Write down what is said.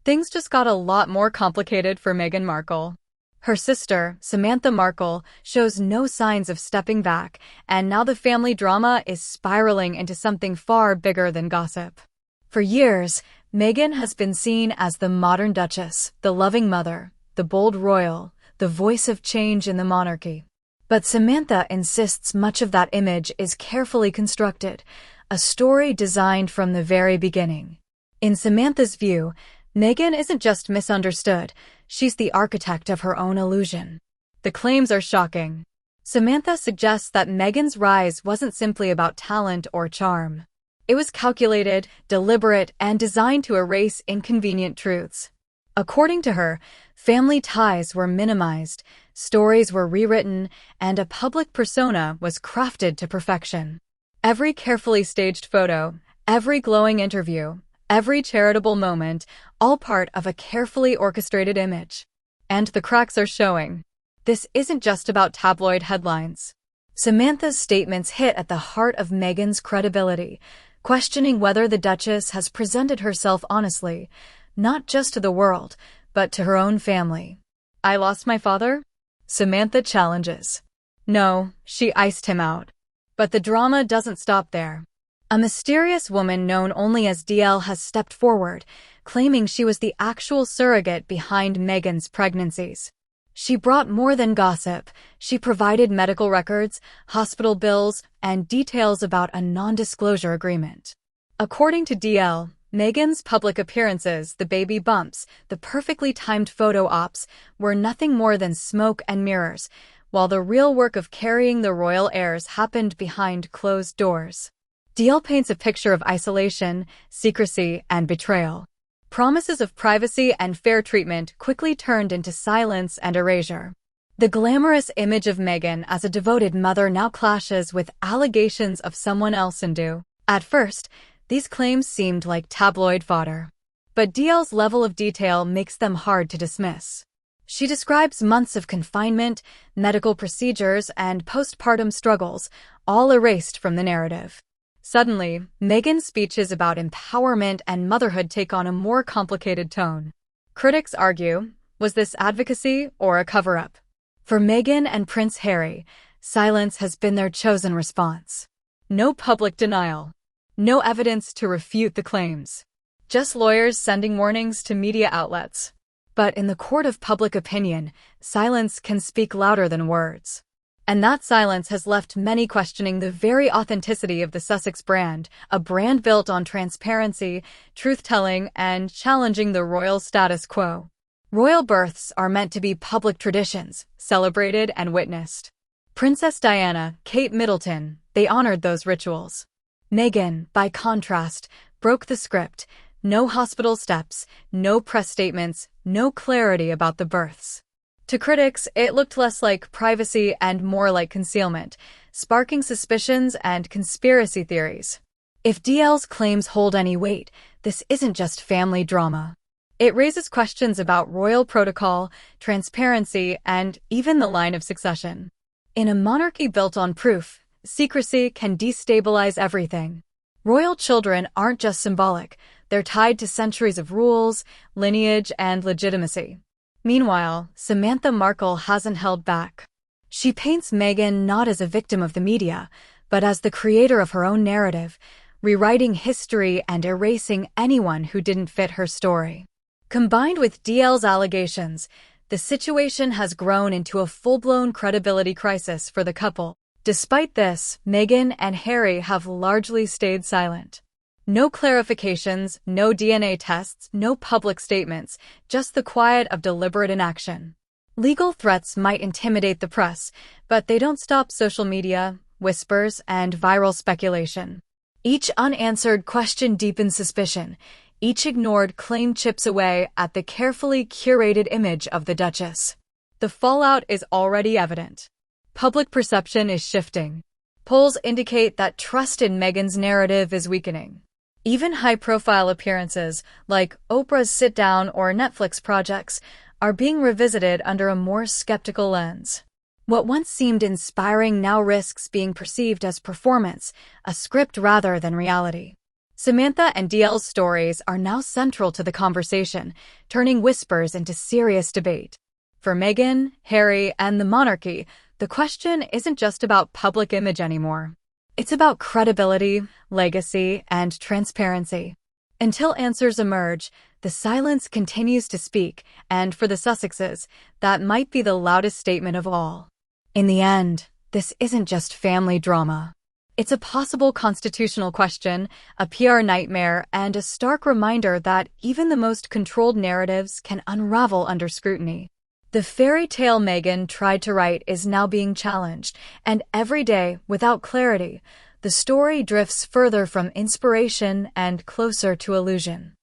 Things just got a lot more complicated for Meghan Markle. Her sister, Samantha Markle, shows no signs of stepping back, and now the family drama is spiraling into something far bigger than gossip. For years, Meghan has been seen as the modern Duchess, the loving mother, the bold royal, the voice of change in the monarchy. But Samantha insists much of that image is carefully constructed, a story designed from the very beginning. In Samantha's view, Meghan isn't just misunderstood, she's the architect of her own illusion. The claims are shocking. Samantha suggests that Meghan's rise wasn't simply about talent or charm. It was calculated, deliberate, and designed to erase inconvenient truths. According to her, family ties were minimized, stories were rewritten, and a public persona was crafted to perfection. Every carefully staged photo, every glowing interview, every charitable moment, all part of a carefully orchestrated image. And the cracks are showing. This isn't just about tabloid headlines. Samantha's statements hit at the heart of Meghan's credibility, questioning whether the Duchess has presented herself honestly, not just to the world, but to her own family. "I lost my father?" Samantha challenges. No, she iced him out. But the drama doesn't stop there. A mysterious woman known only as DL has stepped forward, claiming she was the actual surrogate behind Meghan's pregnancies. She brought more than gossip. She provided medical records, hospital bills, and details about a non-disclosure agreement. According to DL, Meghan's public appearances, the baby bumps, the perfectly timed photo ops, were nothing more than smoke and mirrors, while the real work of carrying the royal heirs happened behind closed doors. DL paints a picture of isolation, secrecy, and betrayal. Promises of privacy and fair treatment quickly turned into silence and erasure. The glamorous image of Meghan as a devoted mother now clashes with allegations of someone else undue. At first, these claims seemed like tabloid fodder. But DL's level of detail makes them hard to dismiss. She describes months of confinement, medical procedures, and postpartum struggles, all erased from the narrative. Suddenly, Meghan's speeches about empowerment and motherhood take on a more complicated tone. Critics argue, was this advocacy or a cover-up? For Meghan and Prince Harry, silence has been their chosen response. No public denial. No evidence to refute the claims. Just lawyers sending warnings to media outlets. But in the court of public opinion, silence can speak louder than words. And that silence has left many questioning the very authenticity of the Sussex brand, a brand built on transparency, truth-telling, and challenging the royal status quo. Royal births are meant to be public traditions, celebrated and witnessed. Princess Diana, Kate Middleton, they honored those rituals. Meghan, by contrast, broke the script. No hospital steps, no press statements, no clarity about the births. To critics, it looked less like privacy and more like concealment, sparking suspicions and conspiracy theories. If DL's claims hold any weight, this isn't just family drama. It raises questions about royal protocol, transparency, and even the line of succession. In a monarchy built on proof, secrecy can destabilize everything. Royal children aren't just symbolic, they're tied to centuries of rules, lineage, and legitimacy. Meanwhile, Samantha Markle hasn't held back. She paints Meghan not as a victim of the media, but as the creator of her own narrative, rewriting history and erasing anyone who didn't fit her story. Combined with DL's allegations, the situation has grown into a full-blown credibility crisis for the couple. Despite this, Meghan and Harry have largely stayed silent. No clarifications, no DNA tests, no public statements, just the quiet of deliberate inaction. Legal threats might intimidate the press, but they don't stop social media, whispers, and viral speculation. Each unanswered question deepens suspicion. Each ignored claim chips away at the carefully curated image of the Duchess. The fallout is already evident. Public perception is shifting. Polls indicate that trust in Meghan's narrative is weakening. Even high-profile appearances, like Oprah's sit-down or Netflix projects, are being revisited under a more skeptical lens. What once seemed inspiring now risks being perceived as performance, a script rather than reality. Samantha and DL's stories are now central to the conversation, turning whispers into serious debate. For Meghan, Harry, and the monarchy, the question isn't just about public image anymore. It's about credibility, legacy, and transparency. Until answers emerge, the silence continues to speak, and for the Sussexes, that might be the loudest statement of all. In the end, this isn't just family drama. It's a possible constitutional question, a PR nightmare, and a stark reminder that even the most controlled narratives can unravel under scrutiny. The fairy tale Meghan tried to write is now being challenged, and every day, without clarity, the story drifts further from inspiration and closer to illusion.